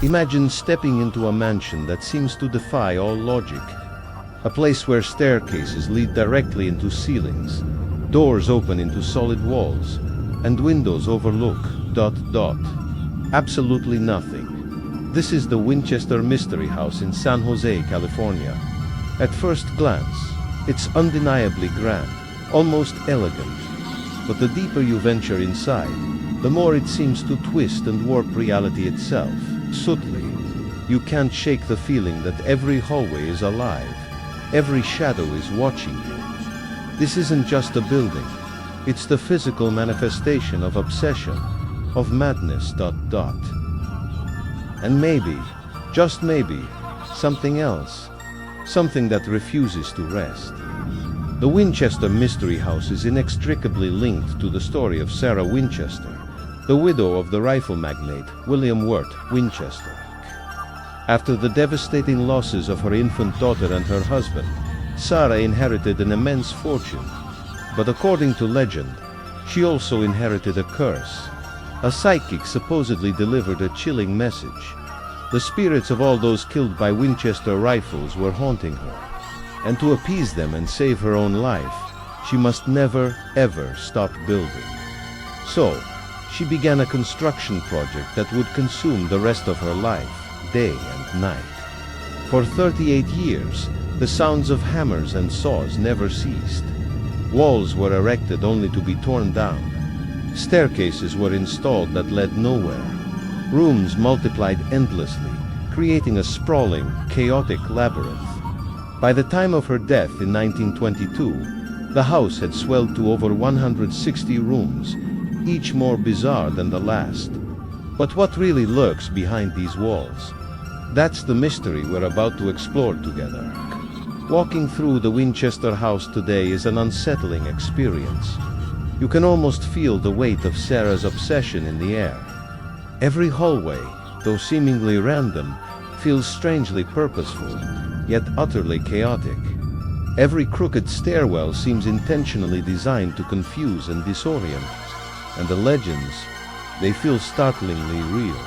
Imagine stepping into a mansion that seems to defy all logic. A place where staircases lead directly into ceilings, doors open into solid walls, and windows overlook ... absolutely nothing. This is the Winchester Mystery House in San Jose, California. At first glance, it's undeniably grand, almost elegant. But the deeper you venture inside, the more it seems to twist and warp reality itself, subtly. You can't shake the feeling that every hallway is alive, every shadow is watching you. This isn't just a building, it's the physical manifestation of obsession, of madness ... And maybe, just maybe, something else, something that refuses to rest. The Winchester Mystery House is inextricably linked to the story of Sarah Winchester, the widow of the rifle magnate William Wirt Winchester. After the devastating losses of her infant daughter and her husband, Sarah inherited an immense fortune. But according to legend, she also inherited a curse. A psychic supposedly delivered a chilling message. The spirits of all those killed by Winchester rifles were haunting her. And to appease them and save her own life, she must never, ever stop building. So, she began a construction project that would consume the rest of her life, day and night. For 38 years, the sounds of hammers and saws never ceased. Walls were erected only to be torn down. Staircases were installed that led nowhere. Rooms multiplied endlessly, creating a sprawling, chaotic labyrinth. By the time of her death in 1922, the house had swelled to over 160 rooms, each more bizarre than the last. But what really lurks behind these walls? That's the mystery we're about to explore together. Walking through the Winchester House today is an unsettling experience. You can almost feel the weight of Sarah's obsession in the air. Every hallway, though seemingly random, feels strangely purposeful, yet utterly chaotic. Every crooked stairwell seems intentionally designed to confuse and disorient. And the legends, they feel startlingly real.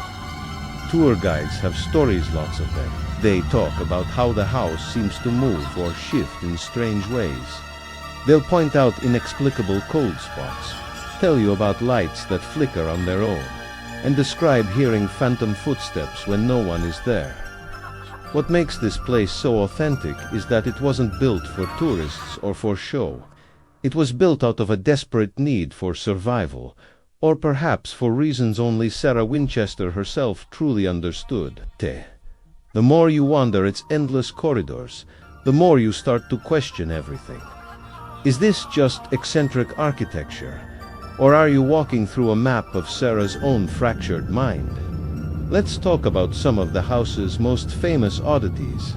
Tour guides have stories, lots of them. They talk about how the house seems to move or shift in strange ways. They'll point out inexplicable cold spots, tell you about lights that flicker on their own, and describe hearing phantom footsteps when no one is there. What makes this place so authentic is that it wasn't built for tourists or for show. It was built out of a desperate need for survival, or perhaps for reasons only Sarah Winchester herself truly understood. The more you wander its endless corridors, the more you start to question everything. Is this just eccentric architecture, or are you walking through a map of Sarah's own fractured mind? Let's talk about some of the house's most famous oddities.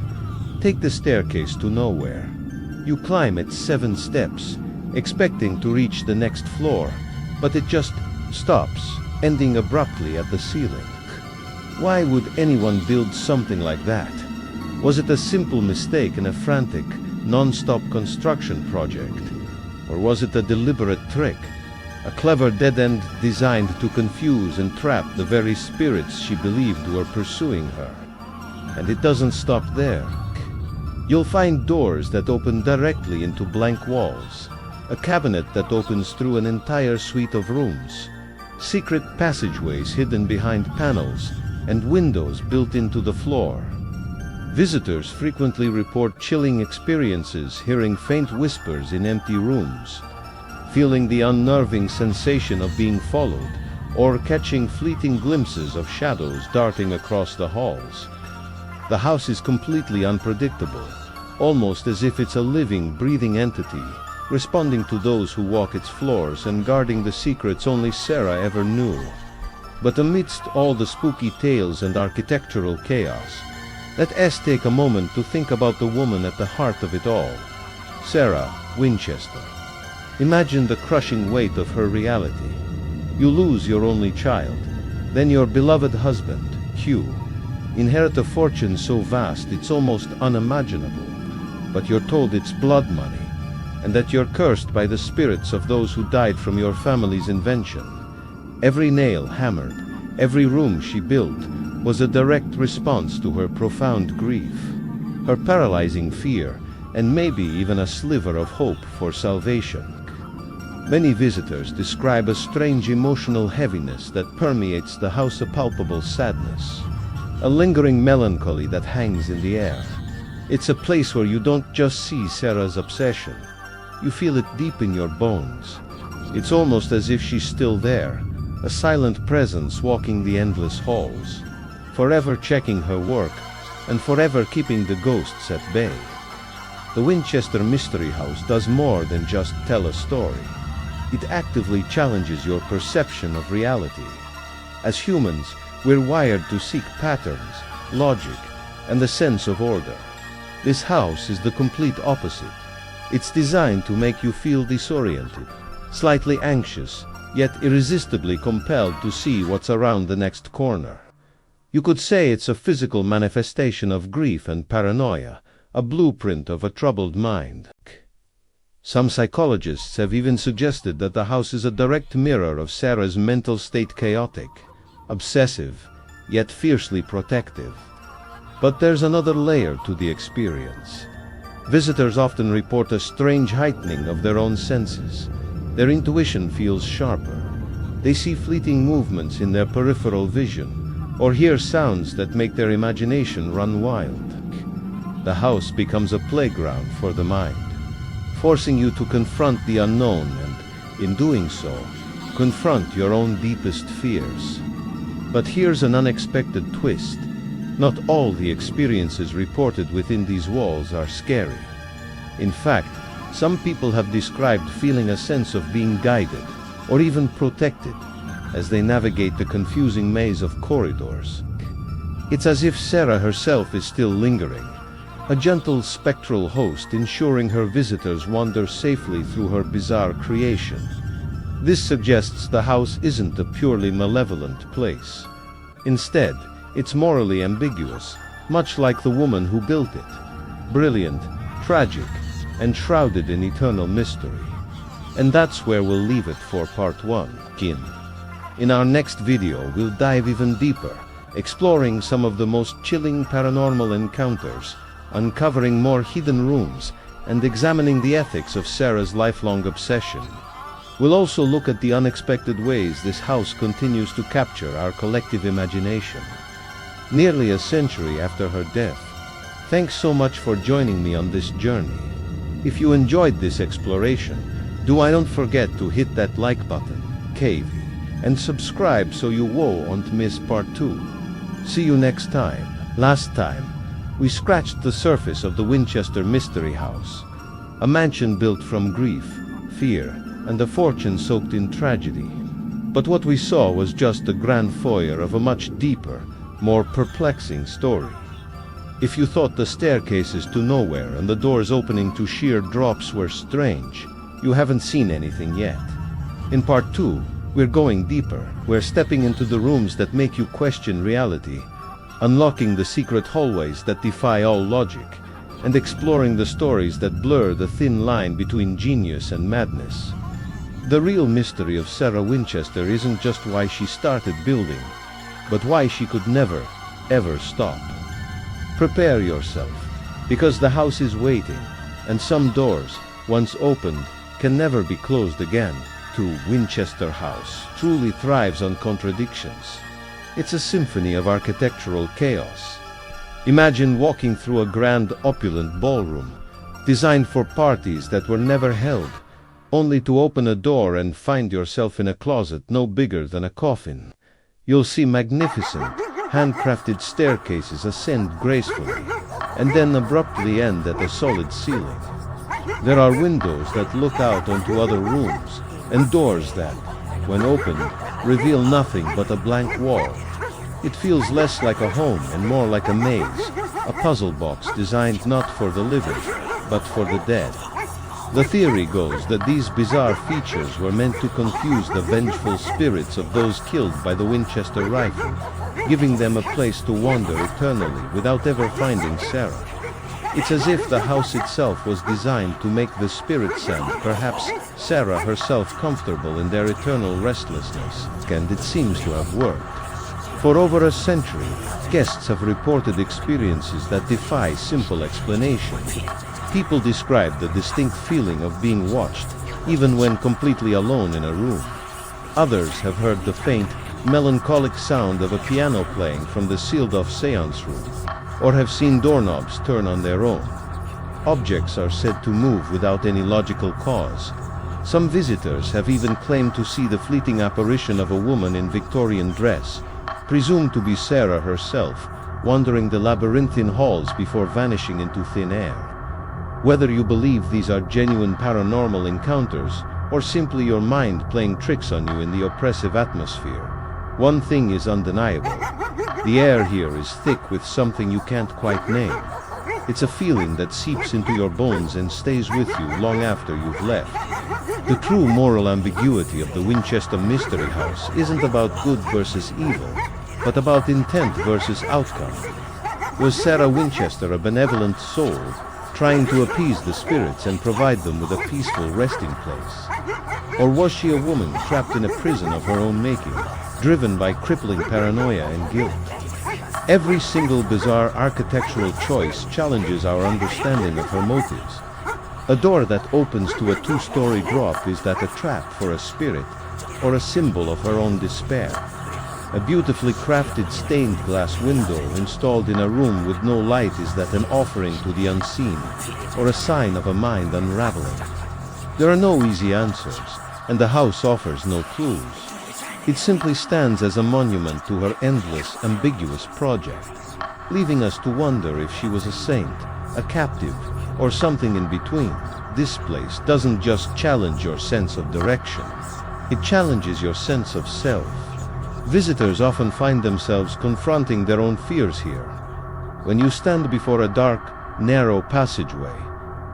Take the staircase to nowhere. You climb it 7 steps, expecting to reach the next floor, but it just stops, ending abruptly at the ceiling. Why would anyone build something like that? Was it a simple mistake in a frantic, non-stop construction project? Or was it a deliberate trick? A clever dead end designed to confuse and trap the very spirits she believed were pursuing her. And it doesn't stop there. You'll find doors that open directly into blank walls, a cabinet that opens through an entire suite of rooms, secret passageways hidden behind panels, and windows built into the floor. Visitors frequently report chilling experiences hearing faint whispers in empty rooms, feeling the unnerving sensation of being followed, or catching fleeting glimpses of shadows darting across the halls. The house is completely unpredictable, almost as if it's a living, breathing entity, responding to those who walk its floors and guarding the secrets only Sarah ever knew. But amidst all the spooky tales and architectural chaos, let us take a moment to think about the woman at the heart of it all, Sarah Winchester. Imagine the crushing weight of her reality. You lose your only child, then your beloved husband, Hugh. Inherit a fortune so vast it's almost unimaginable, but you're told it's blood money, and that you're cursed by the spirits of those who died from your family's invention. Every nail hammered, every room she built, was a direct response to her profound grief, her paralyzing fear, and maybe even a sliver of hope for salvation. Many visitors describe a strange emotional heaviness that permeates the house, a palpable sadness, a lingering melancholy that hangs in the air. It's a place where you don't just see Sarah's obsession, you feel it deep in your bones. It's almost as if she's still there, a silent presence walking the endless halls, forever checking her work and forever keeping the ghosts at bay. The Winchester Mystery House does more than just tell a story. It actively challenges your perception of reality. As humans, we're wired to seek patterns, logic, and a sense of order. This house is the complete opposite. It's designed to make you feel disoriented, slightly anxious, yet irresistibly compelled to see what's around the next corner. You could say it's a physical manifestation of grief and paranoia, a blueprint of a troubled mind. Some psychologists have even suggested that the house is a direct mirror of Sarah's mental state, chaotic, obsessive, yet fiercely protective. But there's another layer to the experience. Visitors often report a strange heightening of their own senses. Their intuition feels sharper. They see fleeting movements in their peripheral vision, or hear sounds that make their imagination run wild. The house becomes a playground for the mind, forcing you to confront the unknown and, in doing so, confront your own deepest fears. But here's an unexpected twist. Not all the experiences reported within these walls are scary. In fact, some people have described feeling a sense of being guided, or even protected, as they navigate the confusing maze of corridors. It's as if Sarah herself is still lingering, a gentle spectral host ensuring her visitors wander safely through her bizarre creation. This suggests the house isn't a purely malevolent place. Instead, it's morally ambiguous, much like the woman who built it. Brilliant, tragic, and shrouded in eternal mystery. And that's where we'll leave it for part 1. In our next video, we'll dive even deeper, exploring some of the most chilling paranormal encounters, uncovering more hidden rooms, and examining the ethics of Sarah's lifelong obsession. We'll also look at the unexpected ways this house continues to capture our collective imagination. Nearly a century after her death. Thanks so much for joining me on this journey. If you enjoyed this exploration, don't forget to hit that like button, KV, and subscribe so you won't miss part 2. See you next time. Last time, we scratched the surface of the Winchester Mystery House, a mansion built from grief, fear, and a fortune soaked in tragedy. But what we saw was just the grand foyer of a much deeper, more perplexing story. If you thought the staircases to nowhere and the doors opening to sheer drops were strange, you haven't seen anything yet. In part 2, we're going deeper. We're stepping into the rooms that make you question reality, unlocking the secret hallways that defy all logic, and exploring the stories that blur the thin line between genius and madness. The real mystery of Sarah Winchester isn't just why she started building, but why she could never, ever stop. Prepare yourself, because the house is waiting, and some doors, once opened, can never be closed again. Winchester House truly thrives on contradictions. It's a symphony of architectural chaos. Imagine walking through a grand, opulent ballroom, designed for parties that were never held, only to open a door and find yourself in a closet no bigger than a coffin. You'll see magnificent, handcrafted staircases ascend gracefully, and then abruptly end at a solid ceiling. There are windows that look out onto other rooms, and doors that, when opened, reveal nothing but a blank wall. It feels less like a home and more like a maze, a puzzle box designed not for the living, but for the dead. The theory goes that these bizarre features were meant to confuse the vengeful spirits of those killed by the Winchester rifle, giving them a place to wander eternally without ever finding Sarah. It's as if the house itself was designed to make the spirits and, perhaps, Sarah herself comfortable in their eternal restlessness, and it seems to have worked. For over a century, guests have reported experiences that defy simple explanation. People describe the distinct feeling of being watched, even when completely alone in a room. Others have heard the faint, melancholic sound of a piano playing from the sealed-off seance room, or have seen doorknobs turn on their own. Objects are said to move without any logical cause. Some visitors have even claimed to see the fleeting apparition of a woman in Victorian dress, presumed to be Sarah herself, wandering the labyrinthine halls before vanishing into thin air. Whether you believe these are genuine paranormal encounters, or simply your mind playing tricks on you in the oppressive atmosphere, one thing is undeniable. The air here is thick with something you can't quite name. It's a feeling that seeps into your bones and stays with you long after you've left. The true moral ambiguity of the Winchester Mystery House isn't about good versus evil, but about intent versus outcome. Was Sarah Winchester a benevolent soul, trying to appease the spirits and provide them with a peaceful resting place? Or was she a woman trapped in a prison of her own making, driven by crippling paranoia and guilt? Every single bizarre architectural choice challenges our understanding of her motives. A door that opens to a two-story drop, is that a trap for a spirit, or a symbol of her own despair? A beautifully crafted stained glass window installed in a room with no light, is that an offering to the unseen, or a sign of a mind unraveling? There are no easy answers, and the house offers no clues. It simply stands as a monument to her endless, ambiguous project, leaving us to wonder if she was a saint, a captive, or something in between. This place doesn't just challenge your sense of direction, it challenges your sense of self. Visitors often find themselves confronting their own fears here. When you stand before a dark, narrow passageway,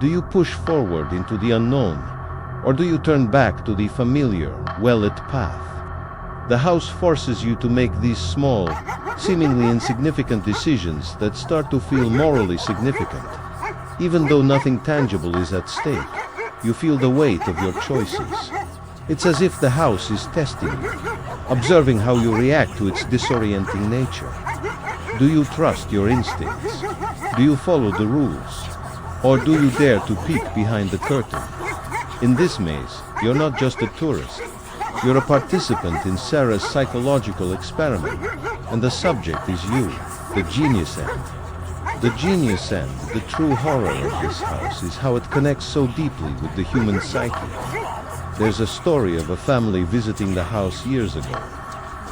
do you push forward into the unknown, or do you turn back to the familiar, well-lit path? The house forces you to make these small, seemingly insignificant decisions that start to feel morally significant. Even though nothing tangible is at stake, you feel the weight of your choices. It's as if the house is testing you, observing how you react to its disorienting nature. Do you trust your instincts? Do you follow the rules? Or do you dare to peek behind the curtain? In this maze, you're not just a tourist. You're a participant in Sarah's psychological experiment, and the subject is you, the genius end. The genius end, the true horror of this house, is how it connects so deeply with the human psyche. There's a story of a family visiting the house years ago.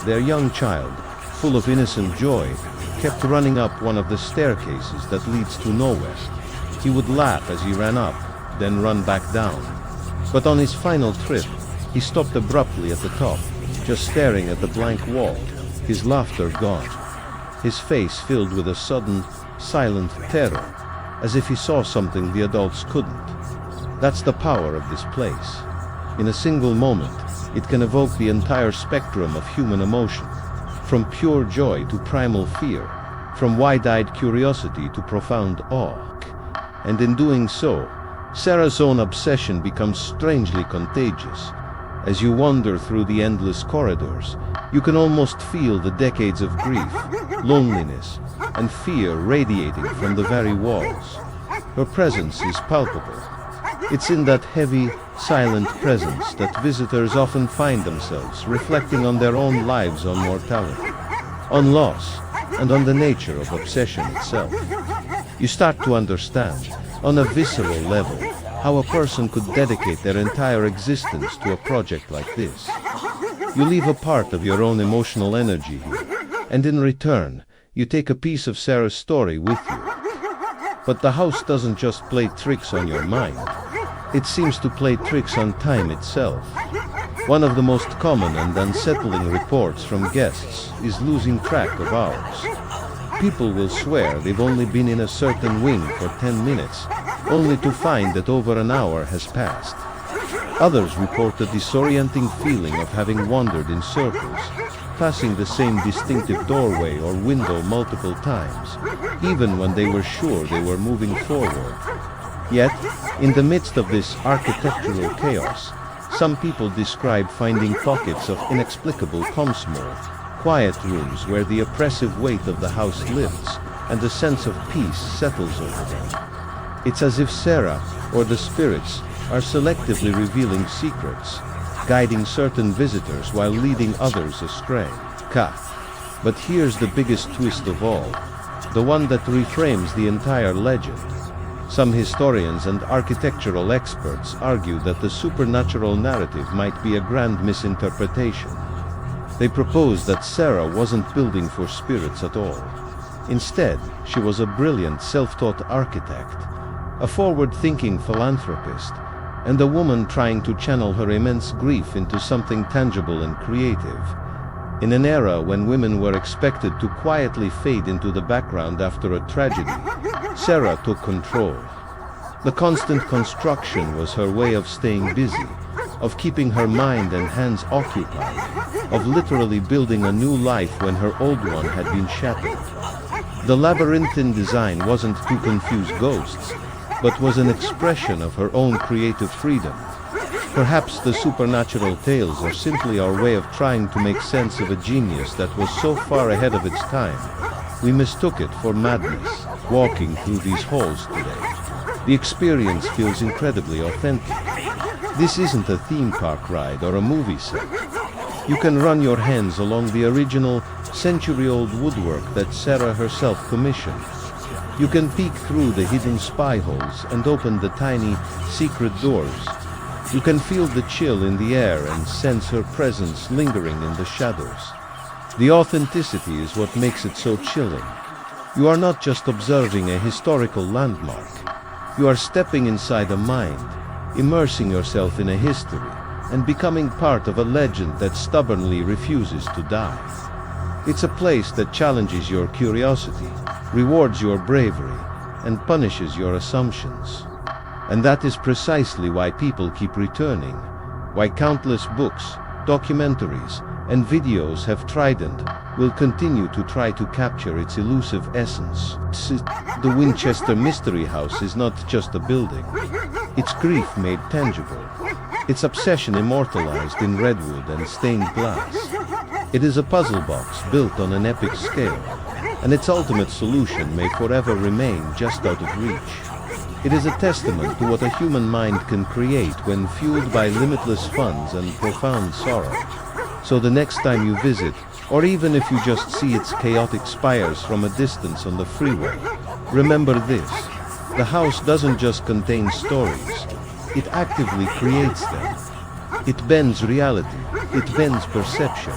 Their young child, full of innocent joy, kept running up one of the staircases that leads to nowhere. He would laugh as he ran up, then run back down. But on his final trip, he stopped abruptly at the top, just staring at the blank wall, his laughter gone. His face filled with a sudden, silent terror, as if he saw something the adults couldn't. That's the power of this place. In a single moment, it can evoke the entire spectrum of human emotion, from pure joy to primal fear, from wide-eyed curiosity to profound awe. And in doing so, Sarah's own obsession becomes strangely contagious. As you wander through the endless corridors, you can almost feel the decades of grief, loneliness, and fear radiating from the very walls. Her presence is palpable. It's in that heavy, silent presence that visitors often find themselves reflecting on their own lives, on mortality, on loss, and on the nature of obsession itself. You start to understand, on a visceral level, how a person could dedicate their entire existence to a project like this. You leave a part of your own emotional energy here, and in return, you take a piece of Sarah's story with you. But the house doesn't just play tricks on your mind. It seems to play tricks on time itself. One of the most common and unsettling reports from guests is losing track of hours. People will swear they've only been in a certain wing for 10 minutes, only to find that over an hour has passed. Others report a disorienting feeling of having wandered in circles, passing the same distinctive doorway or window multiple times, even when they were sure they were moving forward. Yet, in the midst of this architectural chaos, some people describe finding pockets of inexplicable calm, quiet rooms where the oppressive weight of the house lifts and a sense of peace settles over them. It's as if Sarah, or the spirits, are selectively revealing secrets, guiding certain visitors while leading others astray. But here's the biggest twist of all, the one that reframes the entire legend. Some historians and architectural experts argue that the supernatural narrative might be a grand misinterpretation. They propose that Sarah wasn't building for spirits at all. Instead, she was a brilliant self-taught architect, a forward-thinking philanthropist, and a woman trying to channel her immense grief into something tangible and creative. In an era when women were expected to quietly fade into the background after a tragedy, Sarah took control. The constant construction was her way of staying busy, of keeping her mind and hands occupied, of literally building a new life when her old one had been shattered. The labyrinthine design wasn't to confuse ghosts, but was an expression of her own creative freedom. Perhaps the supernatural tales are simply our way of trying to make sense of a genius that was so far ahead of its time, we mistook it for madness. Walking through these halls today, the experience feels incredibly authentic. This isn't a theme park ride or a movie set. You can run your hands along the original, century-old woodwork that Sarah herself commissioned. You can peek through the hidden spy holes and open the tiny, secret doors. You can feel the chill in the air and sense her presence lingering in the shadows. The authenticity is what makes it so chilling. You are not just observing a historical landmark. You are stepping inside a mind, immersing yourself in a history, and becoming part of a legend that stubbornly refuses to die. It's a place that challenges your curiosity, rewards your bravery, and punishes your assumptions. And that is precisely why people keep returning, why countless books, documentaries, and videos have tried and will continue to try to capture its elusive essence. The Winchester Mystery House is not just a building. Its grief made tangible. Its obsession immortalized in redwood and stained glass. It is a puzzle box built on an epic scale, and its ultimate solution may forever remain just out of reach. It is a testament to what a human mind can create when fueled by limitless funds and profound sorrow. So the next time you visit, or even if you just see its chaotic spires from a distance on the freeway, remember this: the house doesn't just contain stories, it actively creates them. It bends reality, it bends perception,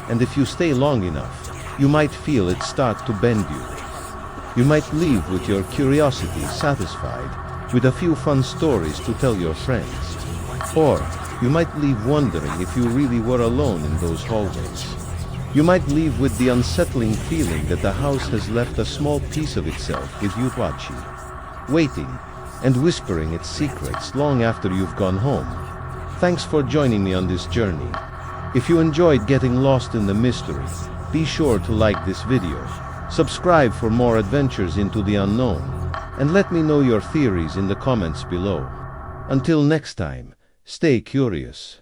and if you stay long enough, you might feel it start to bend you. You might leave with your curiosity satisfied, with a few fun stories to tell your friends. Or you might leave wondering if you really were alone in those hallways. You might leave with the unsettling feeling that the house has left a small piece of itself with you watching, waiting, and whispering its secrets long after you've gone home. Thanks for joining me on this journey. If you enjoyed getting lost in the mystery, be sure to like this video, subscribe for more adventures into the unknown, and let me know your theories in the comments below. Until next time, stay curious.